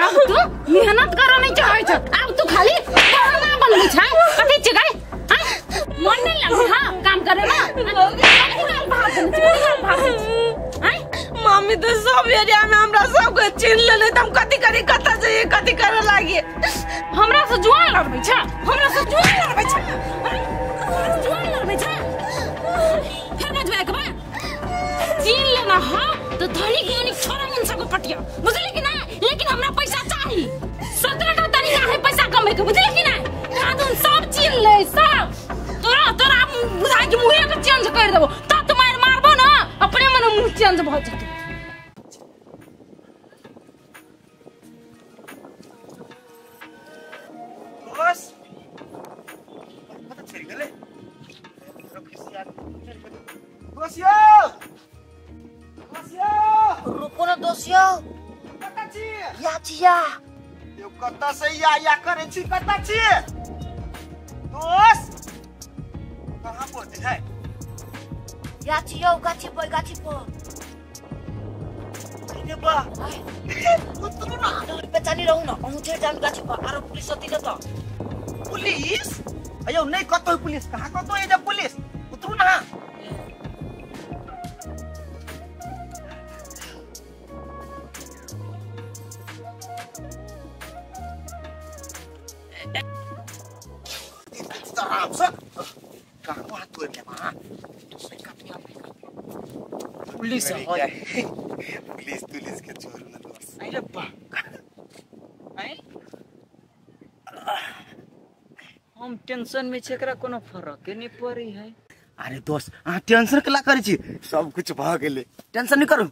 अब तू मेहनत करो नहीं चाहे छ अब तू खाली बहाना बनबी छ कथि छ गए मन नहीं लगे हां काम करे ना मम्मी तो सब एरिया में हमरा सब को चिन लेले त हम कथि करी कत जाइए कथि करे लागी हमरा से जुआन लड़बै छ हमरा से जुआन लड़बै छ जुआन लड़बै छ फिर बजबै के बा चिन लेना हां तो धनिक मनिक छोरा मनसा को पटिया बुझली कि ना लेकिन हमरा पैसा चाहिए 17 का तरीका है पैसा कमाए के बुझली कि ना कादून सब चिन ले सब तोरा तोरा बुझाई के मुंह के चेंज कर देबो त तुम्हारे मारबो ना अपने मन मुंह चेंज भ जते बस पता चल गेले दोसियो रुको ना दोसियो कता छी या छिया यो कता से या करे छी कता छी दोस्त कहां पहुंचे है या छियो गाछी पर इने बा उतरो ना बेचानी रहू ना पहुंचे जान गाछी पर आरो पुलिस अति न त पुलिस अयो नहीं कतो पुलिस कहां कतो ये जब पुलिस उतरू ना आराम से कहां हाथ धोए मां पुलिस पुलिस के छोड़ ना दोस्त अरे बा हम टेंशन में छेकरा कोनो फरक नहीं पड़ी है अरे दोस्त आ टेंशन कला करै छी सब कुछ भ गेले टेंशन नहीं करू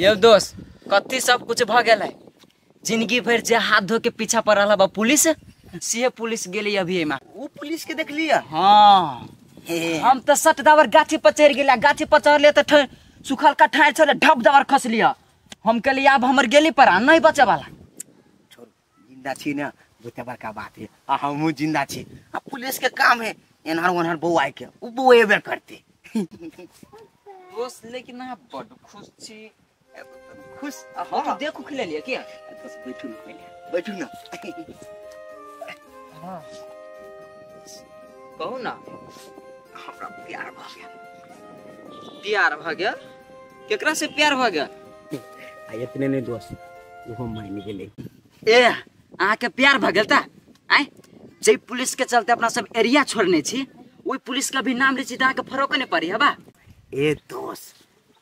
ये दोस्त कथि सब कुछ भ गेलै जिंदगी भर जे हाथ धो के पीछा पर रहला बा पुलिस से पुलिस गेली अभी एमा वो पुलिस के देख लिया हां हम तो सट दावर गाछी पर चढ़ गेला गाछी पर चढ़ले त सुखल का ठाड़ छले ढप दावर खस लिया हम कहली अब हमर गेली पर नहीं बचे वाला छोड़ जिंदा छी ना बुते बड़का बात है आ हमहु जिंदा छी आ पुलिस के काम है एनहर ओनहर बौआई के उ बौएबे करते दोस्त लेकिन ना बड़ खुश छी खुश हम देखू खले लिया क्या बस बैठू ना पहले बैठू ना हां कहू ना हमरा प्यार भ गया केकरा से प्यार भ गया आ इतने नहीं दोस्त वो मान गेले ए आहा के प्यार भ गेल ता आय जे पुलिस के चलते अपना सब एरिया छोड़ने छी ओई पुलिस का भी नाम रे छी ता के फरक नहीं पड़ी हबा ए दोस्त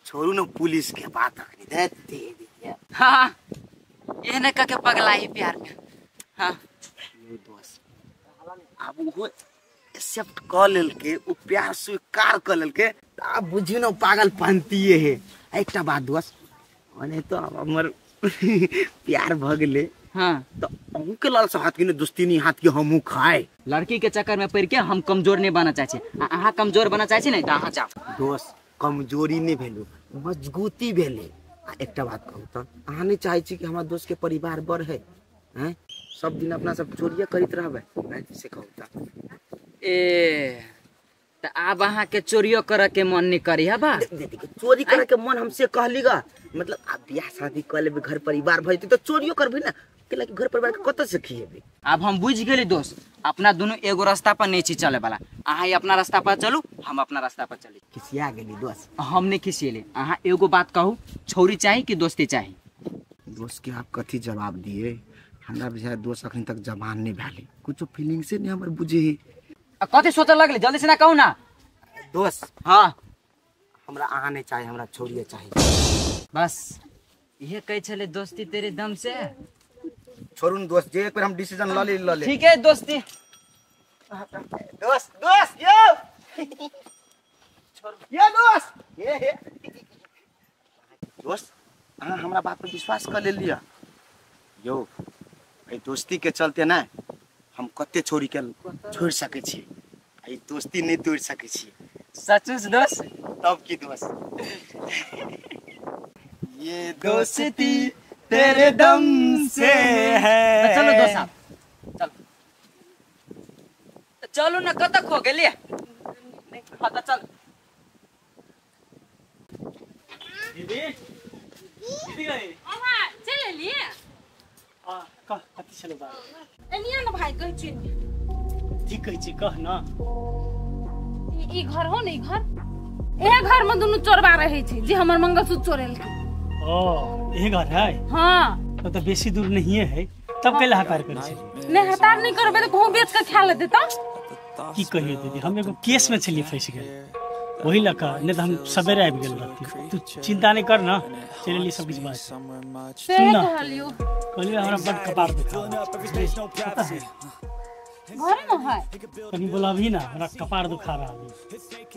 छोड़ू ना पुलिस के बात अखनी दे दिया हां ये न का के पगलाई प्यार में हां ये दोस्त अब वो एक्सेप्ट कर लेल के उ प्यार स्वीकार कर लेल के अब बुझी ना पागल पंतीए है एकटा बात दोस्त ओने तो हमर प्यार भ गेले हां तो अंके लाल से हाथ के दोस्ती नहीं हाथ के हमहु खाए लड़की के चक्कर में पड़ के हम कमजोर नहीं बना चाहे छी आहा कमजोर बना चाहे छी नहीं त आहा जाओ दोस्त कमजोरी नहीं भेलू मजबूती भेले आ एकटा बात कहू त आहा नहीं चाहे छी कि हमरा दोस्त के परिवार बड़ है हैं सब दिन अपना सब चोरिया करित रहबे मैं से कहू त ए त अब आहा के चोरियो करे के मन नहीं करी हबा चोरी करे के मन हमसे कहलीगा मतलब अब बियाह शादी कर लेबे घर परिवार भइते तो चोरियो करबे ना केला कि घर परिवार के कत से खिएबे अब हम बुझ गेली दोस्त अपना दोनों एगो रास्ता पर नहीं छी चले वाला आहा ही अपना रास्ता पर चलू हम अपना रास्ता पर चली किसिया गेली दोस्त हम नहीं खिसिएले आहा एगो बात कहू छोरी चाहिए कि दोस्ती चाहिए दोस्त के आप कथी जवाब दिए हमरा बुझाय दोस्त अखन तक जवान नहीं भेले कुछ फीलिंग से नहीं हमर बुझे कथी सोचे लगले जल्दी से ना कहू ना दोस्त हां हमरा आहा नहीं चाहिए हमरा छोरिए चाहिए बस ये कह चले दोस्ती तेरे दम से छोड़ू न दोस्त जे एक बार हम डिसीजन ल ले ठीक है दोस्ती दोस्त यो छोड़ ये दोस्त ये दोस्त हां हमरा बात पर विश्वास कर ले लिया यो ए दोस्ती के चलते ना हम कते छोरी के छोड़ सके छी ए दोस्ती नहीं तोड़ सके छी सचुच दोस्त तब की दोस्त ये दोस्ती तेरे दम से है चलो दोस्त साहब चलो चलो ना कतक हो गेली खाता चल दीदी दीदी गई अम्मा चल लिए हां कह कथि छले बा एनिया न भाई कहै छी ठीक कहै छी कह न ई घर हो नहीं घर ए घर में दोनों चोरबा रहे छे जे हमर मंगलसूत्र चोरेल के ओ ये घर है हां तो बेसी दूर नहीं है तब कैला हकार करे छी नहीं हतार नहीं करबे तो कहूं बेच के खा लेते त की कहिए दीदी हम एगो केस में चली फंस गए वही लका नहीं तो हम सवेरे आबि गेल रहती तू चिंता नहीं कर ना चले ली सब कुछ बात से कहलियो कहलियो हमरा बड़ कपार दुखा घर में है कभी बोला भी ना हमरा कपार दुखा रहा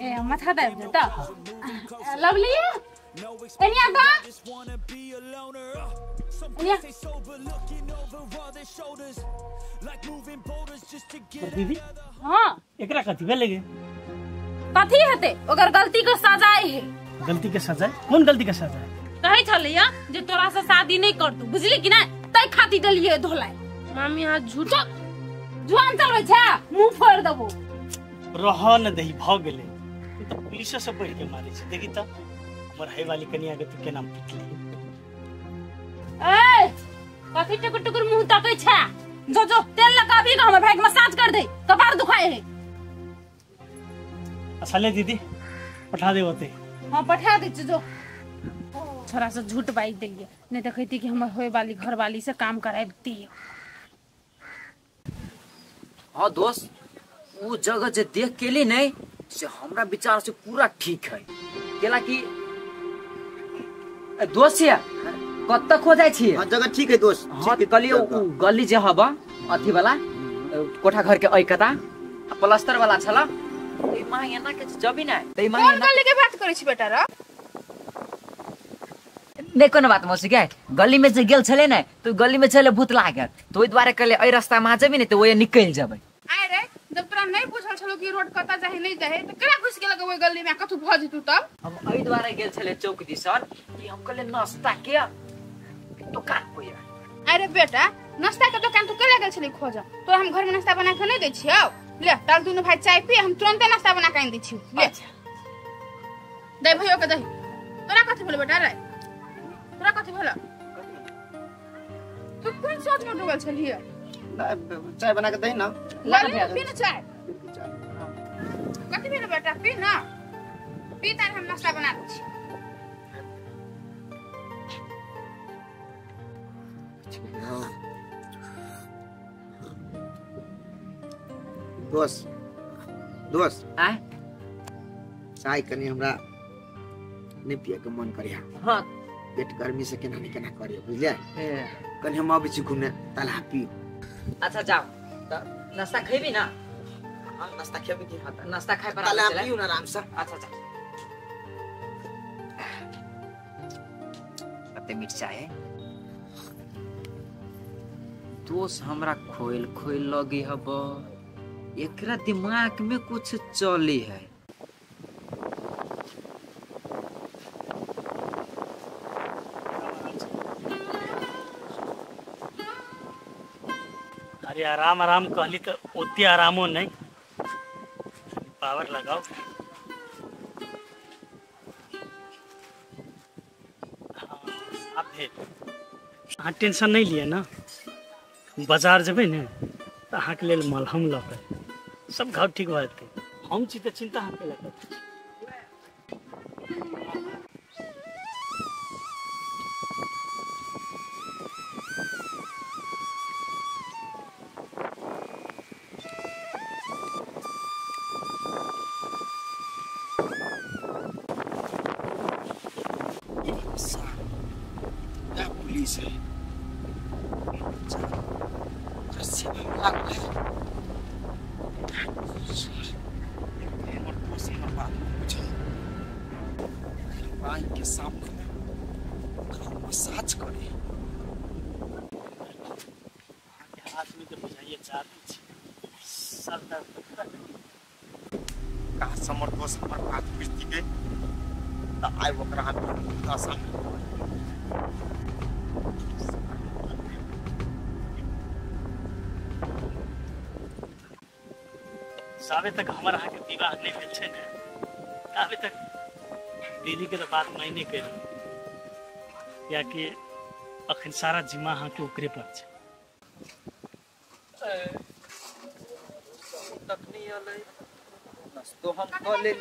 ए माथा दर्द देता लवली एनिया का एनिया दीदी हां एकरा कथि भेले गे कथी हेते ओकर गलती के सजाए है गलती के सजा कौन गलती के सजा कहै छलिया जे तोरा से शादी नहीं कर तू बुझली कि नहीं तै खाती देलिए धोलाई मामी हां झूठो जुआन चलबै छै मुंह फोड़ देबो रह न दही भ गेले तो पुलिस से बढ़ के मारे छै देखी त हमर है वाली कनिया के तू के नाम पिटली ए कथी टुकुर टुकुर मुंह तकै छै जो जो तेल लगाबी के हमर भाई के मसाज कर दे कपार दुखाए है असले दीदी पठा दे होते हां पठा दे जो थोड़ा सा झूठ बाई देलिए नहीं तो कहती कि हमर होए वाली घर वाली से काम कराबती हाँ दोस्त वो जगह जे देख के ली नहीं से हमरा विचार से पूरा ठीक है केला कि दोस्त या कत तक हो जाय छी हां जगह ठीक है दोस्त हां कहलियो गली जे हबा अथी वाला कोठा घर के ऐकता प्लास्टर वाला छला ए मां एना के जबी ना तै मां कौन गली के बात करै छी बेटा रे नहीं कोनो बात मौसी के गली में जे गेल छले ना तो गली में छले भूत लागल तो ओइ द्वारे कहले ए रास्ता में जबी नहीं तो ओए निकल जबै आय रे जब तोरा नहीं पूछल छलो कि रोड कता जाहे नहीं जाहे तो केना घुस गेल ओइ गली में कथु भ जतु तब हम ओइ द्वारे गेल छले चौक दिसन कि हम कहले नाश्ता के दुकान पोया अरे बेटा नाश्ता के दुकान तू केला गेल छली खोज तो हम घर में नाश्ता बना के नहीं दै छियौ ले ताल दुनु भाई चाय पी हम तुरंत नाश्ता बना के दै छी ले दे भयो के दे तोरा कथि बोले बेटा रे तोरा कथि भेला तू कोन सोच में डूबल छलिए चाय बना के दे ना पी ना चाय कथि भेला बेटा पी ना पी तार हम नाश्ता बना दै छी दोस्त दोस्त आ चाय कनी हमरा नहीं पिए के मन करिया हां पेट गर्मी से केना केना करियो बुझलिए कनी हम आबै छी घूमने ताला पियो अच्छा जाओ तो नाश्ता खइबी ना हां नाश्ता खेबे की हां नाश्ता खाए पर ताला पियो ना आराम से अच्छा अच्छा कते मिर्चा है दोस्त हमरा खोइल खोइल लगी हब एकरा दिमाग में कुछ चली है अरे आराम आराम कहली तो ओते आरामो नहीं पावर लगाओ आप है अहाँ टेंशन नहीं लिए ना बाजार जबे ने तो अहाँ के लेल मलहम लगे सब घाव ठीक भ जेतै हम छी तो चिंता अहाँ के लगे पुलिस है के सामने मसाज करे हाथ में तो बुझाइए चाहते सर दर्द का समर दोस्त हमर बात बुझती के त आइ ओकरा हाथ का सामने सावे तक हमारा के विवाह नहीं भेल छै ने तावे तक दीदी के तो बात मायने कर या कि अखन सारा जिम्मा हाँ के ओकरे पर छै तखनी अलै नाश्तो हम क ले।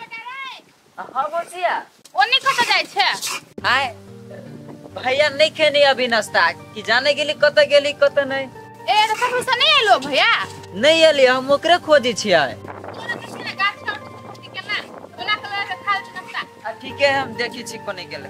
हां बसिया ओनी कत जाय छे? आय भैया नहीं खेनी अभी नाश्ता कि जाने गेली कत नहीं। ए त कतौ से नहीं आइलो भैया? नहीं एली हम ओकरे खोजी छियै। तोरा किसने गाछ का खेती केना? बिना कलर के खाल नाश्ता। ठीक है हम देखी छी कोने गेले।